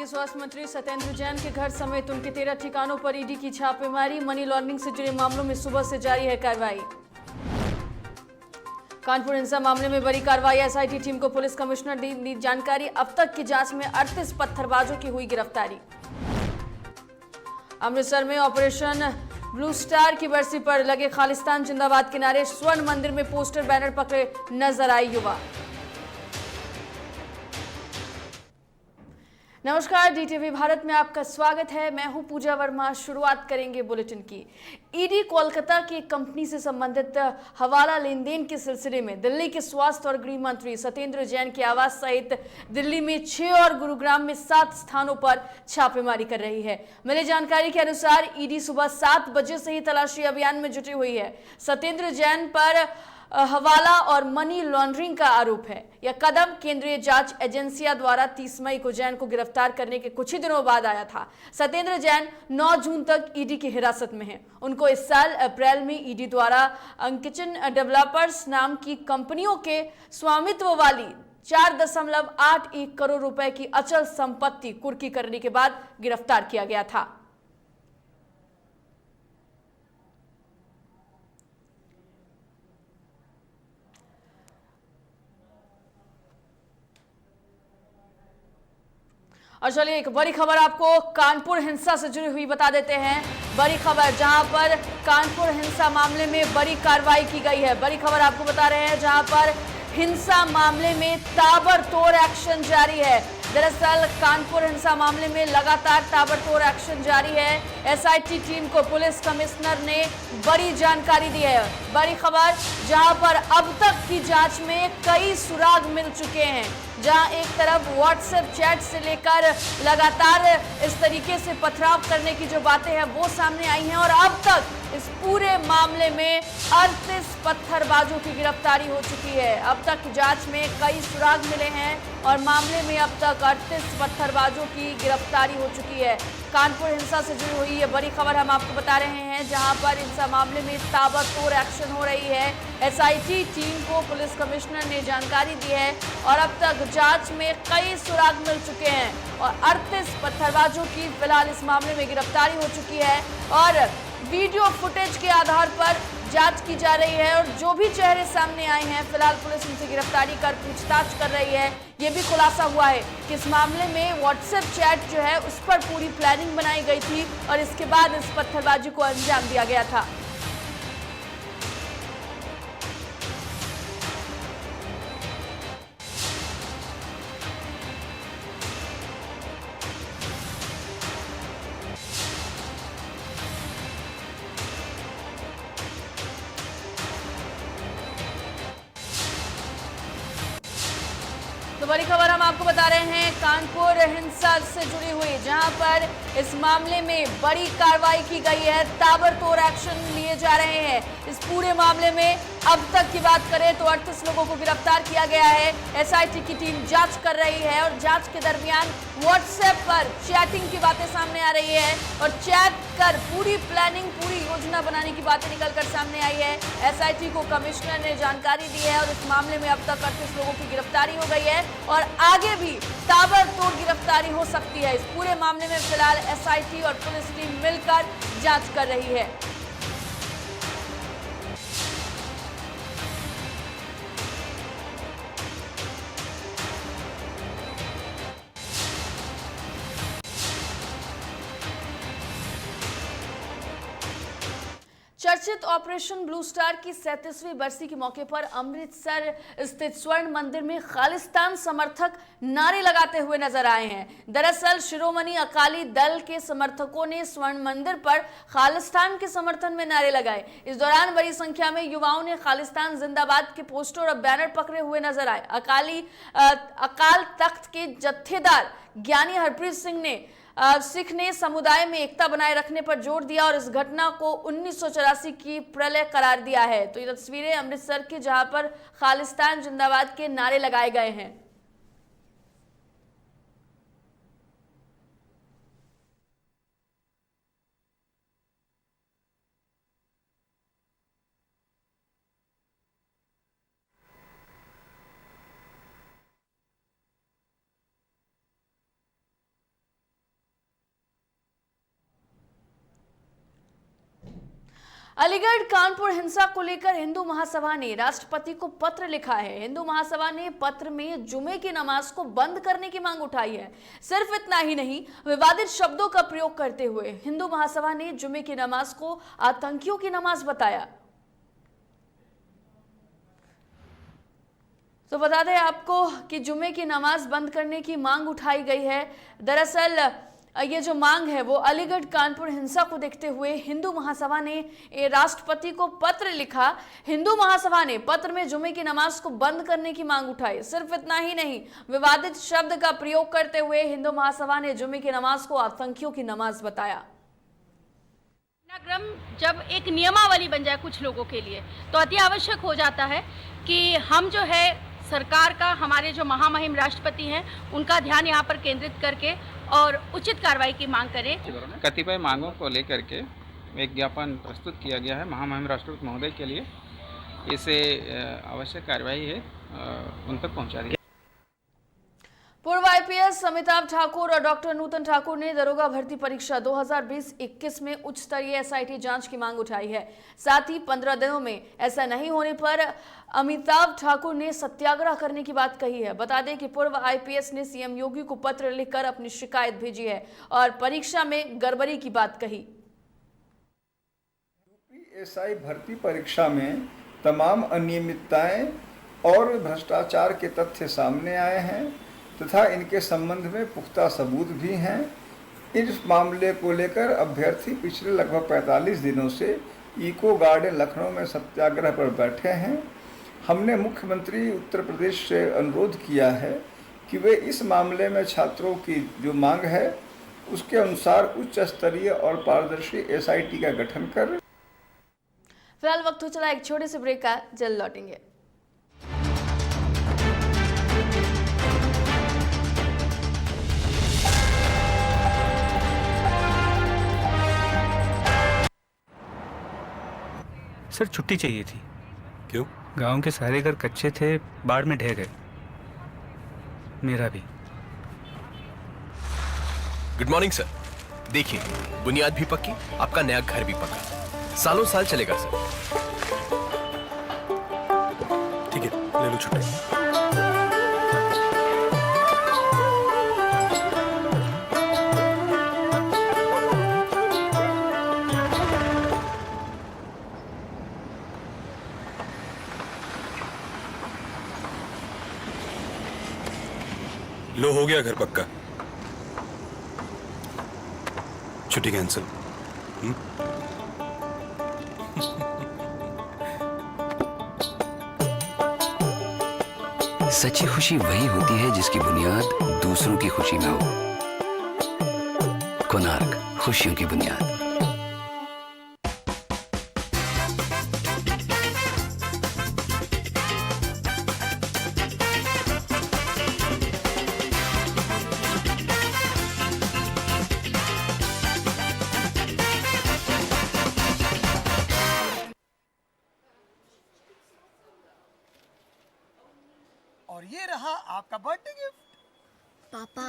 के स्वास्थ्य मंत्री सत्येंद्र जैन के घर समेत उनके 13 ठिकानों पर ईडी की छापेमारी। मनी लॉन्ड्रिंग से जुड़े मामलों में सुबह से जारी है कार्रवाई। कानपुर हिंसा मामले में बड़ी कार्रवाई। एसआईटी टीम को पुलिस कमिश्नर ने दी जानकारी। अब तक की जांच में 38 पत्थरबाजों की हुई गिरफ्तारी। अमृतसर में ऑपरेशन ब्लू स्टार की बरसी पर लगे खालिस्तान जिंदाबाद के नारे। स्वर्ण मंदिर में पोस्टर बैनर पकड़े नजर आए युवा। नमस्कार, डीटीवी भारत में आपका स्वागत है। मैं हूं पूजा वर्मा। शुरुआत करेंगे बुलेटिन की। ईडी कोलकाता की कंपनी से संबंधित हवाला लेन देन के सिलसिले में दिल्ली के स्वास्थ्य और गृह मंत्री सत्येंद्र जैन के आवास सहित दिल्ली में 6 और गुरुग्राम में 7 स्थानों पर छापेमारी कर रही है। मिली जानकारी के अनुसार ईडी सुबह 7 बजे से ही तलाशी अभियान में जुटी हुई है। सत्येंद्र जैन पर हवाला और मनी लॉन्ड्रिंग का आरोप है। यह कदम केंद्रीय जांच एजेंसियां द्वारा 30 मई को जैन को गिरफ्तार करने के कुछ ही दिनों बाद आया था। सत्येंद्र जैन 9 जून तक ईडी की हिरासत में हैं। उनको इस साल अप्रैल में ईडी द्वारा किचन डेवलपर्स नाम की कंपनियों के स्वामित्व वाली 4.81 करोड़ रुपए की अचल संपत्ति कुर्की करने के बाद गिरफ्तार किया गया था। और चलिए एक बड़ी खबर आपको कानपुर हिंसा से जुड़ी हुई बता देते हैं। बड़ी खबर, जहां पर कानपुर हिंसा मामले में बड़ी कार्रवाई की गई है। बड़ी खबर आपको बता रहे हैं, जहां पर हिंसा मामले में ताबड़तोड़ एक्शन जारी है। दरअसल कानपुर हिंसा मामले में लगातार ताबड़तोड़ एक्शन जारी है। एसआईटी टीम को पुलिस कमिश्नर ने बड़ी जानकारी दी है। बड़ी खबर, जहां पर अब तक की जांच में कई सुराग मिल चुके हैं। जहां एक तरफ व्हाट्सएप चैट से लेकर लगातार इस तरीके से पथराव करने की जो बातें हैं वो सामने आई हैं, और अब तक इस पूरे मामले में 38 पत्थरबाजों की गिरफ्तारी हो चुकी है। अब तक जांच में कई सुराग मिले हैं और मामले में अब तक 38 पत्थरबाजों की गिरफ्तारी हो चुकी है। कानपुर हिंसा से जुड़ी हुई ये बड़ी खबर हम आपको बता रहे हैं, जहां पर हिंसा मामले में ताबड़तोड़ एक्शन हो रही है। एसआईटी टीम को पुलिस कमिश्नर ने जानकारी दी है और अब तक जांच में कई सुराग मिल चुके हैं और 38 पत्थरबाजों की फिलहाल इस मामले में गिरफ्तारी हो चुकी है और वीडियो फुटेज के आधार पर जांच की जा रही है। और जो भी चेहरे सामने आए हैं, फिलहाल पुलिस उनसे गिरफ्तारी कर पूछताछ कर रही है। ये भी खुलासा हुआ है कि इस मामले में व्हाट्सएप चैट जो है उस पर पूरी प्लानिंग बनाई गई थी और इसके बाद इस पत्थरबाजी को अंजाम दिया गया था। तो बड़ी खबर हम आपको बता रहे हैं कानपुर हिंसा से जुड़ी हुई, जहां पर इस मामले में बड़ी कार्रवाई की गई है। ताबड़तोड़ एक्शन लिए जा रहे हैं। इस पूरे मामले में अब तक की बात करें तो 38 लोगों को गिरफ्तार किया गया है। एसआईटी की टीम जांच कर रही है और जांच के दरमियान व्हाट्सएप पर चैटिंग की बातें सामने आ रही है और चैट कर पूरी प्लानिंग, पूरी योजना बनाने की बातें निकलकर सामने आई है। एसआईटी को कमिश्नर ने जानकारी दी है और इस मामले में अब तक 38 लोगों की गिरफ्तारी हो गई है और आगे भी ताबड़तोड़ गिरफ्तारी हो सकती है। इस पूरे मामले में फिलहाल एसआईटी और पुलिस टीम मिलकर जांच कर रही है। चर्चित ऑपरेशन ब्लू स्टार की 37वीं बरसी के मौके पर अमृतसर स्थित स्वर्ण मंदिर में खालिस्तान समर्थक नारे लगाते हुए नजर आए हैं। दरअसल शिरोमणि अकाली दल के समर्थकों ने स्वर्ण मंदिर पर खालिस्तान के समर्थन में नारे लगाए। इस दौरान बड़ी संख्या में युवाओं ने खालिस्तान जिंदाबाद के पोस्टर और बैनर पकड़े हुए नजर आए। अकाल तख्त के जत्थेदार ज्ञानी हरप्रीत सिंह ने सिख ने समुदाय में एकता बनाए रखने पर जोर दिया और इस घटना को 1984 की प्रलय करार दिया है। तो ये तस्वीरें अमृतसर की, जहां पर खालिस्तान जिंदाबाद के नारे लगाए गए हैं। अलीगढ़ कानपुर हिंसा को लेकर हिंदू महासभा ने राष्ट्रपति को पत्र लिखा है। हिंदू महासभा ने पत्र में जुमे की नमाज को बंद करने की मांग उठाई है। सिर्फ इतना ही नहीं, विवादित शब्दों का प्रयोग करते हुए हिंदू महासभा ने जुमे की नमाज को आतंकियों की नमाज बताया। तो बता दें आपको कि जुमे की नमाज बंद करने की मांग उठाई गई है। दरअसल ये जो मांग है वो अलीगढ़ कानपुर हिंसा को देखते हुए हिंदू महासभा ने राष्ट्रपति को पत्र लिखा। हिंदू महासभा ने पत्र में जुमे की नमाज को बंद करने की मांग उठाई। सिर्फ इतना ही नहीं, विवादित शब्द का प्रयोग करते हुए हिंदू महासभा ने जुमे की नमाज को आतंकियों की नमाज बताया। घटनाक्रम जब एक नियमावली बन जाए कुछ लोगों के लिए, तो अति आवश्यक हो जाता है कि हम जो है सरकार का, हमारे जो महामहिम राष्ट्रपति हैं, उनका ध्यान यहाँ पर केंद्रित करके और उचित कार्रवाई की मांग करें। कतिपय मांगों को लेकर के एक ज्ञापन प्रस्तुत किया गया है महामहिम राष्ट्रपति महोदय के लिए। इसे आवश्यक कार्रवाई है उन तक पहुँचा दी। पूर्व आईपीएस अमिताभ ठाकुर और डॉक्टर नूतन ठाकुर ने दरोगा भर्ती परीक्षा 2020-21 में उच्च स्तरीय एसआईटी जांच की मांग उठाई है। साथ ही 15 दिनों में ऐसा नहीं होने पर अमिताभ ठाकुर ने सत्याग्रह करने की बात कही है। बता दें कि पूर्व आईपीएस ने सीएम योगी को पत्र लिखकर अपनी शिकायत भेजी है और परीक्षा में गड़बड़ी की बात कही। यूपीएसआई भर्ती परीक्षा में तमाम अनियमितताएं और भ्रष्टाचार के तथ्य सामने आए हैं तथा इनके संबंध में पुख्ता सबूत भी हैं। इस मामले को लेकर अभ्यर्थी पिछले लगभग 45 दिनों से इको गार्डन लखनऊ में सत्याग्रह पर बैठे हैं। हमने मुख्यमंत्री उत्तर प्रदेश से अनुरोध किया है कि वे इस मामले में छात्रों की जो मांग है उसके अनुसार उच्च स्तरीय और पारदर्शी एसआईटी का गठन कर। फिलहाल वक्त हो चला एक छोटे से ब्रेक का, जल्द लौटेंगे। सर छुट्टी चाहिए थी। क्यों? गांव के सारे घर कच्चे थे, बाढ़ में ढह गए। मेरा भी। Good morning sir. देखिए, बुनियाद भी पक्की, आपका नया घर भी पक्का, सालों साल चलेगा सर। ठीक है, ले लो छुट्टी। लो, हो गया घर पक्का। छुट्टी कैंसिल। सच्ची खुशी वही होती है जिसकी बुनियाद दूसरों की खुशी में हो। कोणार्क, खुशियों की बुनियाद। और ये रहा आपका बर्थडे गिफ्ट। पापा,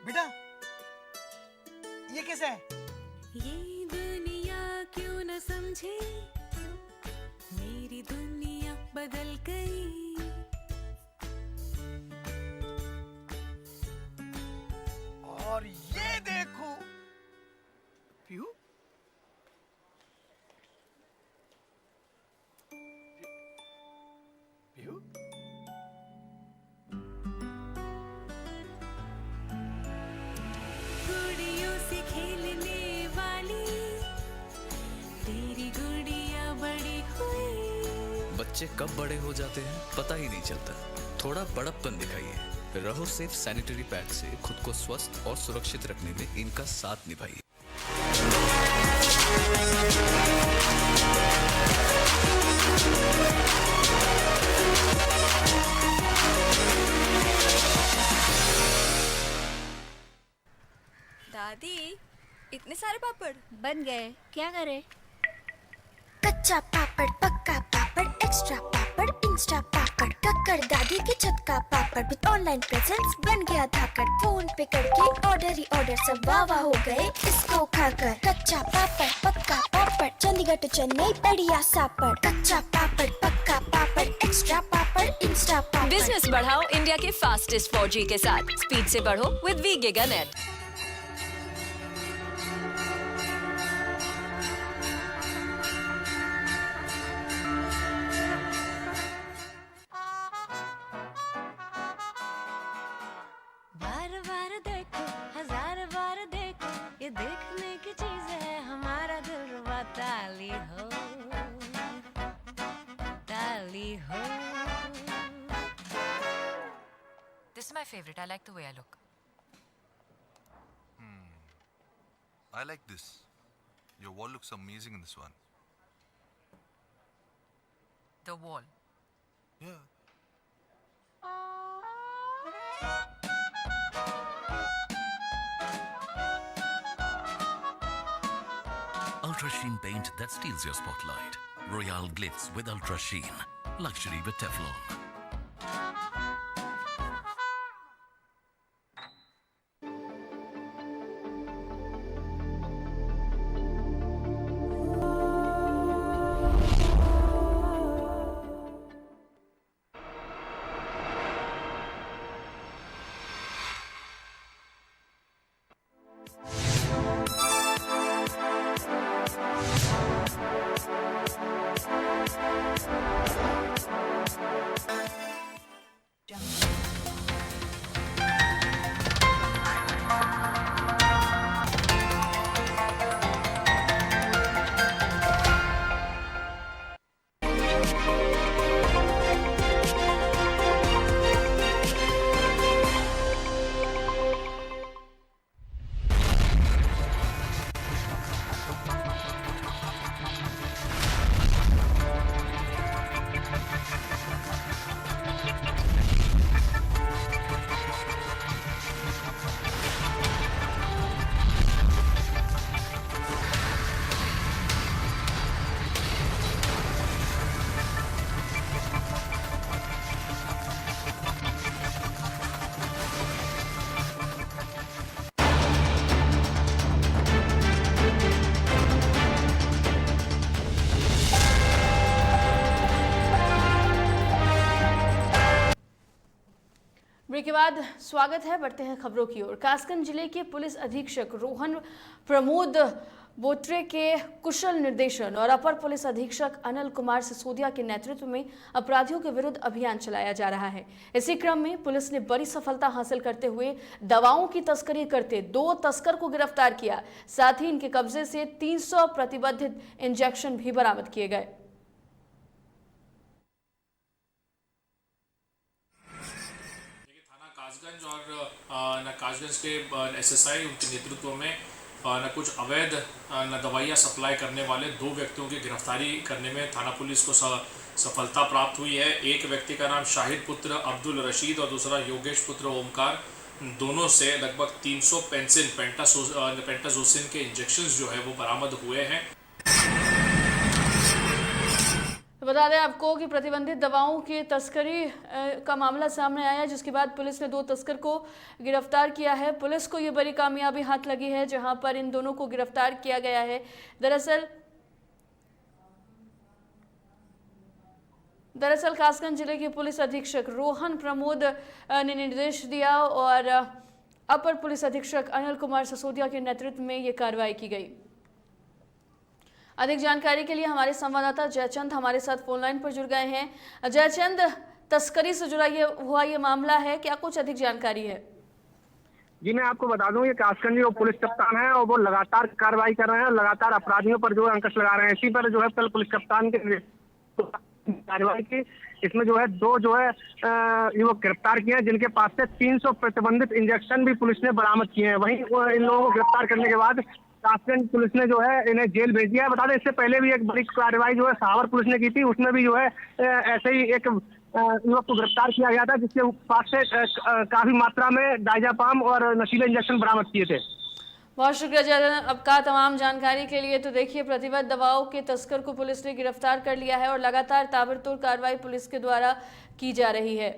बेटा ये कैसा है? ये दुनिया क्यों न समझे, मेरी दुनिया बदल गई। और ये देखो पीहू, गुड़ियों से खेलने वाली तेरी गुड़िया बड़ी हुई। बच्चे कब बड़े हो जाते हैं पता ही नहीं चलता। थोड़ा बड़प्पन दिखाइए। रहो सेफ सैनिटरी पैड से खुद को स्वस्थ और सुरक्षित रखने में इनका साथ निभाइए। दादी, इतने सारे पापड़ बन गए, क्या करे? कच्चा पापड़, पक्का पापड़, एक्स्ट्रा पापड़, पापड़ इंस्टा पापड़, कक्कर दादी के छत का पापड़, विद ऑनलाइन प्रेजेंस बन गया धाकड़, फोन पे करके ऑर्डर ही ऑर्डर, सब वाह वाह हो गए इसको खाकर। कच्चा पापड़ पक्का पापड़, चंडीगढ़ टू चेन्नई बढ़िया सापड़, कच्चा पापड़ पक्का पापड़, एक्स्ट्रा पापड़ इंस्टा पापड़। बिजनेस बढ़ाओ इंडिया के फास्टेस्ट 4G के साथ, स्पीड से बढ़ो विद वी गिगा नेट। बार बार देखो, हजार बार देखो, ये देखने की चीज है, हमारा दिल रुबा ताली हो, ताली हो। This is my favorite. I like the way I look. I like this. Your wall looks amazing in this one. The wall. Yeah. Ultra Sheen paint that steals your spotlight. Royale Glitz with Ultra Sheen. Luxury with Teflon. Break के बाद स्वागत है, बढ़ते हैं खबरों की ओर। कासगंज जिले के पुलिस अधीक्षक रोहन प्रमोद बोत्रे के कुशल निर्देशन और अपर पुलिस अधीक्षक अनिल कुमार सिसोदिया के नेतृत्व में अपराधियों के विरुद्ध अभियान चलाया जा रहा है। इसी क्रम में पुलिस ने बड़ी सफलता हासिल करते हुए दवाओं की तस्करी करते 2 तस्कर को गिरफ्तार किया। साथ ही इनके कब्जे से 300 प्रतिबंधित इंजेक्शन भी बरामद किए गए। कासगंज और कासगंज के एसएसआई उनके नेतृत्व में कुछ अवैध दवाइयाँ सप्लाई करने वाले 2 व्यक्तियों की गिरफ्तारी करने में थाना पुलिस को सफलता प्राप्त हुई है। एक व्यक्ति का नाम शाहिद पुत्र अब्दुल रशीद और दूसरा योगेश पुत्र ओमकार, दोनों से लगभग 300 पेंटाजोसिन के इंजेक्शंस जो है वो बरामद हुए हैं। बता दें आपको कि प्रतिबंधित दवाओं की तस्करी का मामला सामने आया, जिसके बाद पुलिस ने 2 तस्कर को गिरफ्तार किया है। पुलिस को ये बड़ी कामयाबी हाथ लगी है, जहां पर इन दोनों को गिरफ्तार किया गया है। दरअसल कासगंज जिले के पुलिस अधीक्षक रोहन प्रमोद ने निर्देश दिया और अपर पुलिस अधीक्षक अनिल कुमार सिसोदिया के नेतृत्व में ये कार्रवाई की गई। अधिक जानकारी के लिए हमारे संवाददाता जयचंद हमारे साथ फोन लाइन पर जुड़ गए हैं। जयचंद, तस्करी से जुड़ा हुआ ये मामला है, क्या कुछ अधिक जानकारी है? जी मैं आपको बता दूं, ये कासगंज जो पुलिस कप्तान है और वो लगातार कार्रवाई कर रहे हैं और लगातार अपराधियों पर जो है अंकुश लगा रहे हैं। इसी पर जो है कल पुलिस कप्तान के कार्रवाई की, इसमें जो है 2 जो है युवक गिरफ्तार किए हैं, जिनके पास से 300 प्रतिबंधित इंजेक्शन भी पुलिस ने बरामद किए हैं। वहीं इन लोगों को गिरफ्तार करने के बाद कासगंज पुलिस ने जो है इन्हें जेल भेज दिया है। बता दें, इससे पहले भी एक बड़ी कार्रवाई जो है सहावर पुलिस ने की थी, उसमें भी जो है ऐसे ही एक युवक को गिरफ्तार किया गया था, जिसके पास से काफी मात्रा में डायजापाम और नशीले इंजेक्शन बरामद किए थे। बहुत शुक्रिया जयराम आपका तमाम जानकारी के लिए। तो देखिए, प्रतिबद्ध दवाओं के तस्कर को पुलिस ने गिरफ्तार कर लिया है और लगातार ताबड़तोड़ कार्रवाई पुलिस के द्वारा की जा रही है।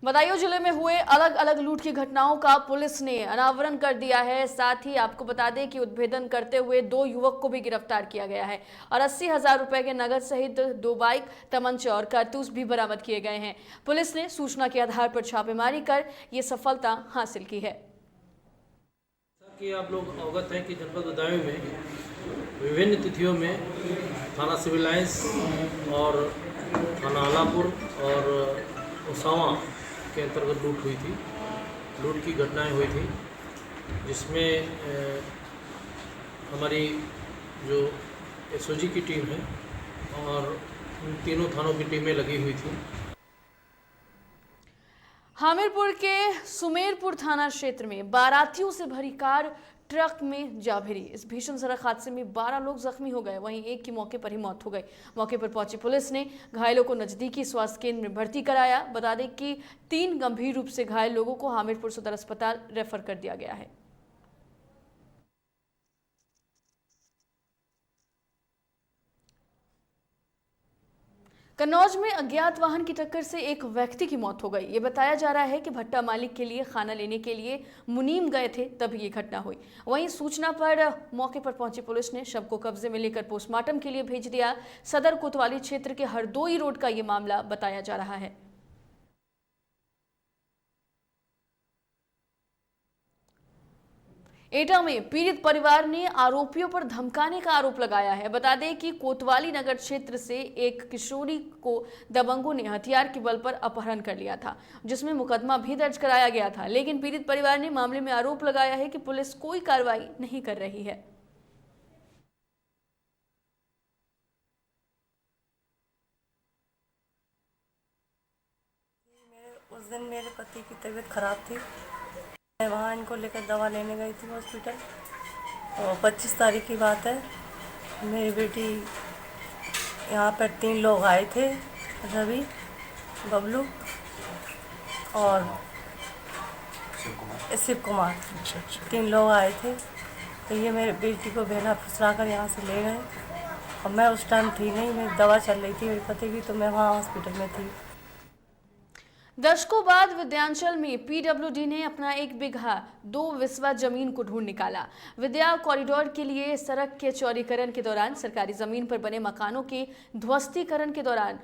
बदायूं जिले में हुए अलग अलग लूट की घटनाओं का पुलिस ने अनावरण कर दिया है। साथ ही आपको बता दें कि उद्भेदन करते हुए 2 युवक को भी गिरफ्तार किया गया है और 80,000 रुपए के नगद सहित 2 बाइक, तमंचे और कारतूस भी बरामद किए गए हैं। पुलिस ने सूचना के आधार पर छापेमारी कर ये सफलता हासिल की है। कि आप लोग अवगत हैं कि जनपद बदायूं में विभिन्न तिथियों में थाना सिविल लाइंस और थाना आलापुर और उसावा के अंतर्गत लूट हुई थी। लूट की घटनाएं हुई थी जिसमें हमारी जो एसओजी की टीम है और उन तीनों थानों की टीमें लगी हुई थी। हामिरपुर के सुमेरपुर थाना क्षेत्र में बारातियों से भरी कार ट्रक में जा भिड़ी। इस भीषण सड़क हादसे में 12 लोग जख्मी हो गए, वहीं एक की मौके पर ही मौत हो गई। मौके पर पहुंची पुलिस ने घायलों को नजदीकी स्वास्थ्य केंद्र में भर्ती कराया। बता दें कि 3 गंभीर रूप से घायल लोगों को हामिरपुर सदर अस्पताल रेफर कर दिया गया है। कन्नौज में अज्ञात वाहन की टक्कर से एक व्यक्ति की मौत हो गई। ये बताया जा रहा है कि भट्टा मालिक के लिए खाना लेने के लिए मुनीम गए थे, तभी ये घटना हुई। वहीं सूचना पर मौके पर पहुंची पुलिस ने शव को कब्जे में लेकर पोस्टमार्टम के लिए भेज दिया। सदर कोतवाली क्षेत्र के हरदोई रोड का ये मामला बताया जा रहा है। एटा में पीड़ित परिवार ने आरोपियों पर धमकाने का आरोप लगाया है। बता दें कि कोतवाली नगर क्षेत्र से एक किशोरी को दबंगों ने हथियार के बल पर अपहरण कर लिया था, जिसमें मुकदमा भी दर्ज कराया गया था। लेकिन पीड़ित परिवार ने मामले में आरोप लगाया है कि पुलिस कोई कार्रवाई नहीं कर रही है। उस दिन मेरे पति की तबीयत खराब थी, मैं वहाँ इनको लेकर दवा लेने गई थी हॉस्पिटल। और 25 तारीख की बात है, मेरी बेटी यहाँ पर 3 लोग आए थे, रवि, बबलू और शिव कुमार। 3 लोग आए थे, तो ये मेरी बेटी को बेला फुसला कर यहाँ से ले गए। और मैं उस टाइम थी नहीं, मेरी दवा चल रही थी मेरे पति की, तो मैं वहाँ हॉस्पिटल में थी। दशकों बाद विद्यांचल में पीडब्ल्यूडी ने अपना 1 बीघा 2 विस्वा जमीन को ढूंढ निकाला। विद्या कॉरिडोर के लिए सड़क के चौड़ीकरण के दौरान सरकारी जमीन पर बने मकानों के ध्वस्तीकरण के दौरान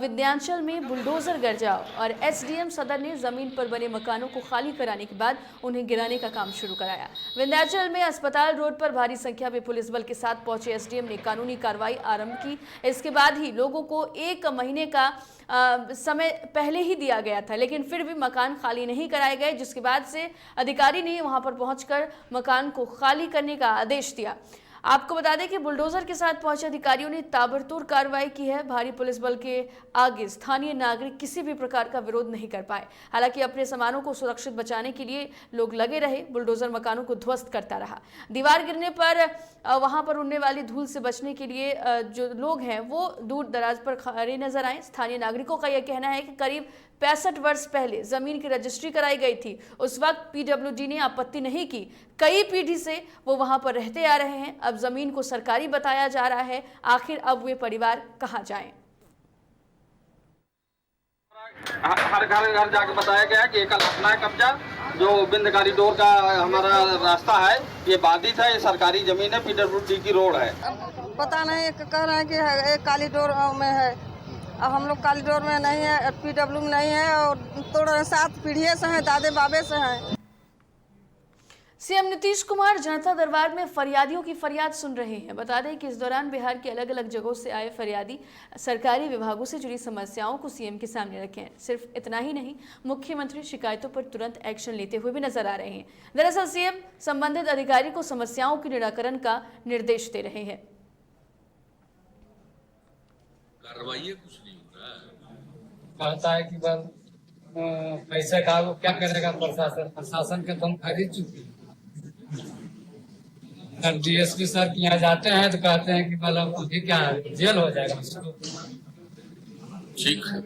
विद्यांचल में बुलडोजर गरजा और एसडीएम सदर ने जमीन पर बने मकानों को खाली कराने के बाद उन्हें गिराने का काम शुरू कराया। विंध्याचल में अस्पताल रोड पर भारी संख्या में पुलिस बल के साथ पहुंचे एसडीएम ने कानूनी कार्रवाई आरंभ की। इसके बाद ही लोगों को 1 महीने का समय पहले ही दिया गया था, लेकिन फिर भी मकान खाली नहीं कराए गए, जिसके बाद से अधिकारी ने वहां पर पहुंचकर मकान को खाली करने का आदेश दिया। आपको बता दें कि बुलडोजर के साथ पहुंचे अधिकारियों ने ताबड़तोड़ कार्रवाई की है। भारी पुलिस बल के आगे स्थानीय नागरिक किसी भी प्रकार का विरोध नहीं कर पाए। हालांकि अपने सामानों को सुरक्षित बचाने के लिए लोग लगे रहे। बुलडोजर मकानों को ध्वस्त करता रहा। दीवार गिरने पर वहां पर उड़ने वाली धूल से बचने के लिए जो लोग हैं वो दूर दराज पर खड़े नजर आए। स्थानीय नागरिकों का यह कहना है कि करीब 65 वर्ष पहले जमीन की रजिस्ट्री कराई गई थी। उस वक्त पीडब्ल्यूडी ने आपत्ति नहीं की। कई पीढ़ी से वो वहां पर रहते आ रहे हैं। अब जमीन को सरकारी बताया जा रहा है। आखिर अब वे परिवार कहां जाएं? हर घर जाके बताया गया कि कल अपना है कब्जा। जो बिंद कॉरिडोर का हमारा रास्ता है, ये बाधित है, ये सरकारी जमीन है, पीडब्ल्यूडी की रोड है। पता नहीं, कह रहे हैं कि एक कॉरिडोर में है। अब हम लोग कॉरिडोर में नहीं है, पीडब्ल्यू में नहीं है, और थोड़ा 7 पीढ़ियों से हैं, दादे बाबे से हैं। सीएम नीतीश कुमार जनता दरबार में फरियादियों की फरियाद सुन रहे हैं। बता दें कि इस दौरान बिहार के अलग अलग जगहों से आए फरियादी सरकारी विभागों से जुड़ी समस्याओं को सीएम के सामने रखे हैं। सिर्फ इतना ही नहीं, मुख्यमंत्री शिकायतों पर तुरंत एक्शन लेते हुए भी नजर आ रहे हैं। दरअसल सीएम संबंधित अधिकारी को समस्याओं के निराकरण का निर्देश दे रहे हैं। कार्रवाई कुछ नहीं हो रहा है, कहता है कि बस पैसे का वो क्या करेगा प्रशासन। प्रशासन के तो हम खरीद चुके हैं। डीएसपी सर यहाँ जाते हैं तो कहते हैं कि मतलब अभी क्या है, जेल हो जाएगा उसको। ठीक है,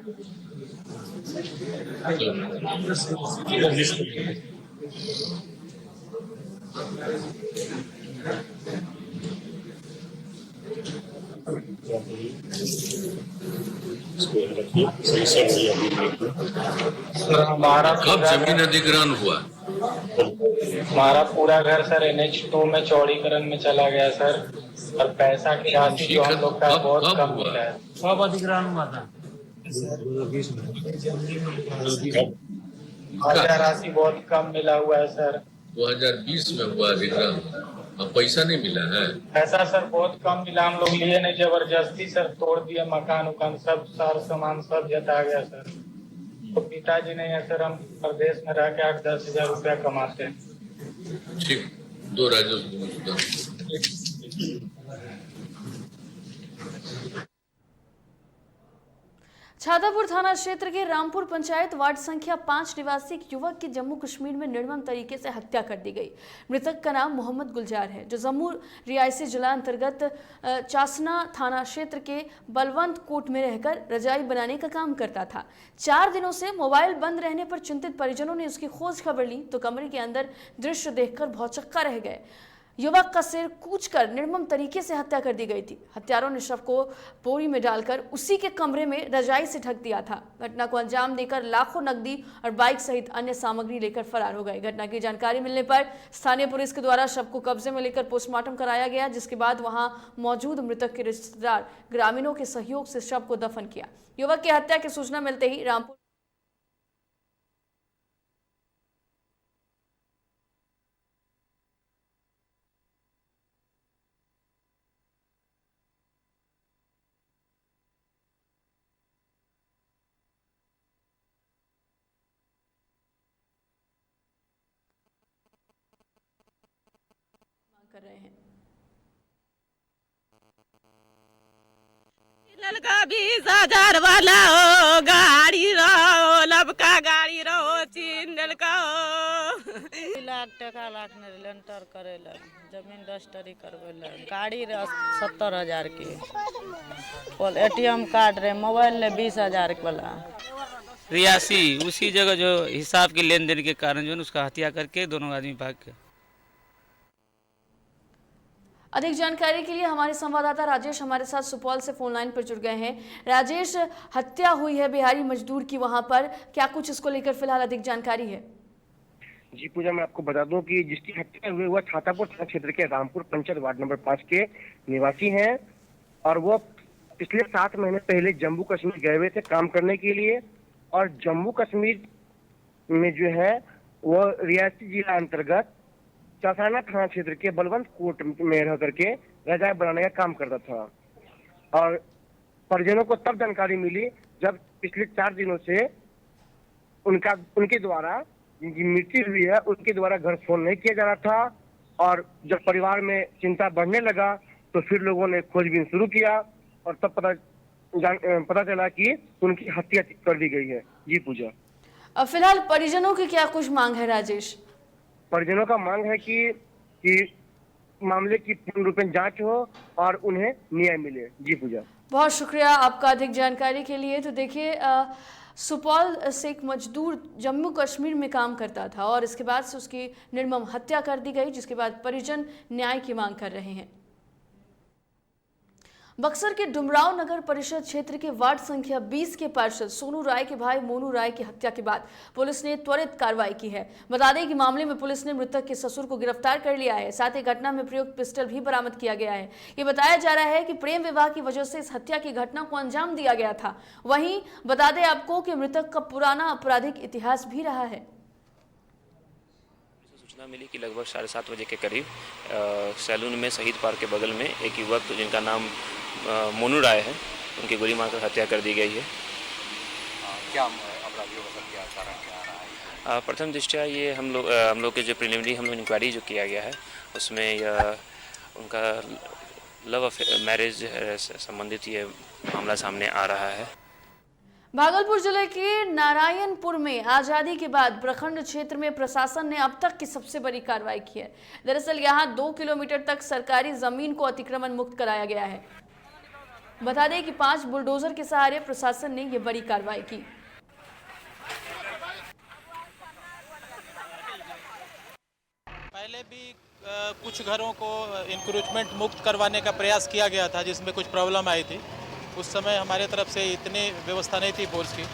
सर हमारा कब जमीन अधिग्रहण हुआ? हमारा पूरा घर सर NH2 में चौड़ीकरण में चला गया सर, और पैसा की राशि जो हम लोग का बहुत कम मिला है। कब अधिग्रहण हुआ था? राशि बहुत कम मिला हुआ है सर। 2020 में हुआ अधिग्रहण, अब पैसा नहीं मिला है। पैसा सर बहुत कम मिला, हम लोग लिए नहीं, जबरदस्ती सर तोड़ दिए मकान उकान सब, सार सामान सब जता गया सर। तो पिताजी नहीं है सर, हम प्रदेश में रह के 8-10 हजार रुपया कमाते हैं। ठीक, 2 राज्यों छातापुर थाना क्षेत्र के रामपुर पंचायत वार्ड संख्या 5 निवासी एक युवक की जम्मू कश्मीर में निर्मम तरीके से हत्या कर दी गई। मृतक का नाम मोहम्मद गुलजार है, जो जम्मू रियासी जिला अंतर्गत चासना थाना क्षेत्र के बलवंत कोट में रहकर रजाई बनाने का काम करता था। 4 दिनों से मोबाइल बंद रहने पर चिंतित परिजनों ने उसकी खोज खबर ली तो कमरे के अंदर दृश्य देखकर भौचक्का रह गए। युवक का सिर कूचकर निर्मम तरीके से हत्या कर दी गई थी। हत्यारों ने शव को बोरी में डालकर उसी के कमरे में रजाई से ढक दिया था। घटना को अंजाम देकर लाखों नकदी और बाइक सहित अन्य सामग्री लेकर फरार हो गए। घटना की जानकारी मिलने पर स्थानीय पुलिस के द्वारा शव को कब्जे में लेकर पोस्टमार्टम कराया गया, जिसके बाद वहां मौजूद मृतक के रिश्तेदार ग्रामीणों के सहयोग से शव को दफन किया। युवक की हत्या की सूचना मिलते ही रामपुर कर रहे हैं। ललका 20,000 वाला हो गाड़ी रहो, लबका गाड़ी रहो, चिन्नल का हो। 2 लाख टका लाखने लेंटर करेला, जमीन रजिस्ट्री करवेला, गाड़ी रे 70,000 की, और ATM कार्ड रे, मोबाइल ले 20,000 वाला। रियासी उसी जगह जो हिसाब के लेन देन के कारण जो उसका हत्या करके दोनों आदमी भाग गए। अधिक जानकारी के लिए हमारे संवाददाता राजेश हमारे साथ सुपौल से फोन लाइन पर जुड़ गए हैं। राजेश, हत्या हुई है बिहारी मजदूर की, वहां पर क्या कुछ इसको लेकर फिलहाल अधिक जानकारी है? जी पूजा, मैं आपको बता दूं कि जिसकी हत्या हुई वह छातापुर थाना क्षेत्र के रामपुर पंचायत वार्ड नंबर 5 के निवासी हैं, और वो पिछले 7 महीने पहले जम्मू कश्मीर गए हुए थे काम करने के लिए, और जम्मू कश्मीर में जो है वो रियासी जिला अंतर्गत चासाना थाना क्षेत्र के बलवंत कोट में रह करके रजाई बनाने का काम करता था। और परिजनों को तब जानकारी मिली जब पिछले 4 दिनों से उनके द्वारा जिनकी मृत्यु हुई है उनके द्वारा घर फोन नहीं किया जा रहा था, और जब परिवार में चिंता बढ़ने लगा तो फिर लोगों ने खोजबीन शुरू किया, और तब पता चला कि उनकी हत्या कर दी गई है। जी पूजा, फिलहाल परिजनों की क्या कुछ मांग है राजेश? परिजनों का मांग है कि मामले की पूर्ण रूप में जांच हो और उन्हें न्याय मिले। जी पूजा, बहुत शुक्रिया आपका अधिक जानकारी के लिए। तो देखिए, सुपौल से एक मजदूर जम्मू कश्मीर में काम करता था और इसके बाद से उसकी निर्मम हत्या कर दी गई, जिसके बाद परिजन न्याय की मांग कर रहे हैं। बक्सर के डुमराव नगर परिषद क्षेत्र के वार्ड संख्या 20 के पार्षद सोनू राय के भाई मोनू राय की हत्या के बाद पुलिस ने त्वरित कार्रवाई की है। बता दें कि मामले में पुलिस ने मृतक के ससुर को गिरफ्तार कर लिया है। साथ ही घटना में प्रयुक्त पिस्टल भी बरामद किया गया है। ये बताया जा रहा है कि प्रेम विवाह की वजह से इस हत्या की घटना को अंजाम दिया गया था। वहीं बता दें आपको कि मृतक का पुराना आपराधिक इतिहास भी रहा है। सूचना मिली कि लगभग 7:30 बजे के करीब सैलून में शहीद पार्क के बगल में एक युवक जिनका नाम मोनू राय है, उनकी गोली मारकर हत्या कर दी गई है। क्या अपराधियों का क्या कारण क्या रहा है? प्रथम दृष्टया ये हम लोग के जो प्रिलिमिनरी हम लोग इंक्वायरी जो किया गया है उसमें यह उनका लव मैरिज संबंधित ये मामला सामने आ रहा है। भागलपुर जिले के नारायणपुर में आजादी के बाद प्रखंड क्षेत्र में प्रशासन ने अब तक की सबसे बड़ी कार्रवाई की है। दरअसल यहां 2 किलोमीटर तक सरकारी जमीन को अतिक्रमण मुक्त कराया गया है। बता दें कि 5 बुलडोजर के सहारे प्रशासन ने यह बड़ी कार्रवाई की। कुछ घरों को इंक्रोचमेंट मुक्त करवाने का प्रयास किया गया था, जिसमें कुछ प्रॉब्लम आई थी। उस समय हमारे तरफ से इतनी व्यवस्था नहीं थी फोर्स की,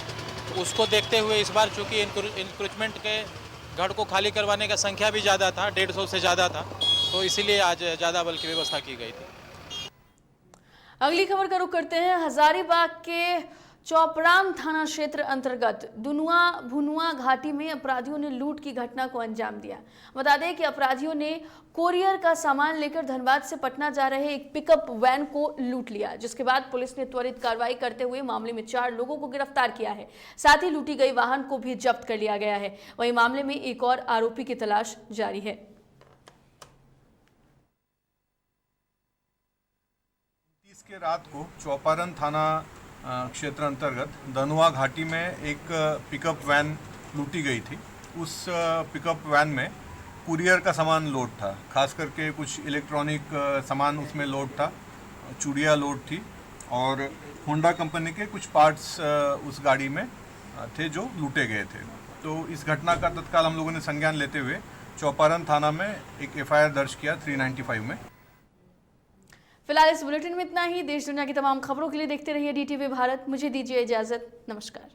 उसको देखते हुए इस बार चूँकि इंक्रोचमेंट के घर को खाली करवाने का संख्या भी ज़्यादा था, 150 से ज़्यादा था, तो इसीलिए आज ज़्यादा बल की व्यवस्था की गई थी। अगली खबर का रुख करते हैं। हजारीबाग के चौपराम थाना क्षेत्र अंतर्गत दुनुआ भुनुआ घाटी में अपराधियों ने लूट की घटना को अंजाम दिया। बता दें कि अपराधियों ने कोरियर का सामान लेकर धनबाद से पटना जा रहे एक पिकअप वैन को लूट लिया, जिसके बाद पुलिस ने त्वरित कार्रवाई करते हुए मामले में 4 लोगों को गिरफ्तार किया है। साथ ही लूटी गई वाहन को भी जब्त कर लिया गया है। वहीं मामले में एक और आरोपी की तलाश जारी है। के रात को चौपारण थाना क्षेत्र अंतर्गत दनुआ घाटी में एक पिकअप वैन लूटी गई थी। उस पिकअप वैन में कुरियर का सामान लोड था, खास करके कुछ इलेक्ट्रॉनिक सामान उसमें लोड था, चूड़िया लोड थी और होंडा कंपनी के कुछ पार्ट्स उस गाड़ी में थे जो लूटे गए थे। तो इस घटना का तत्काल हम लोगों ने संज्ञान लेते हुए चौपारण थाना में एक FIR दर्ज किया 395 में। फिलहाल इस बुलेटिन में इतना ही। देश दुनिया की तमाम खबरों के लिए देखते रहिए DTV भारत। मुझे दीजिए इजाजत। नमस्कार।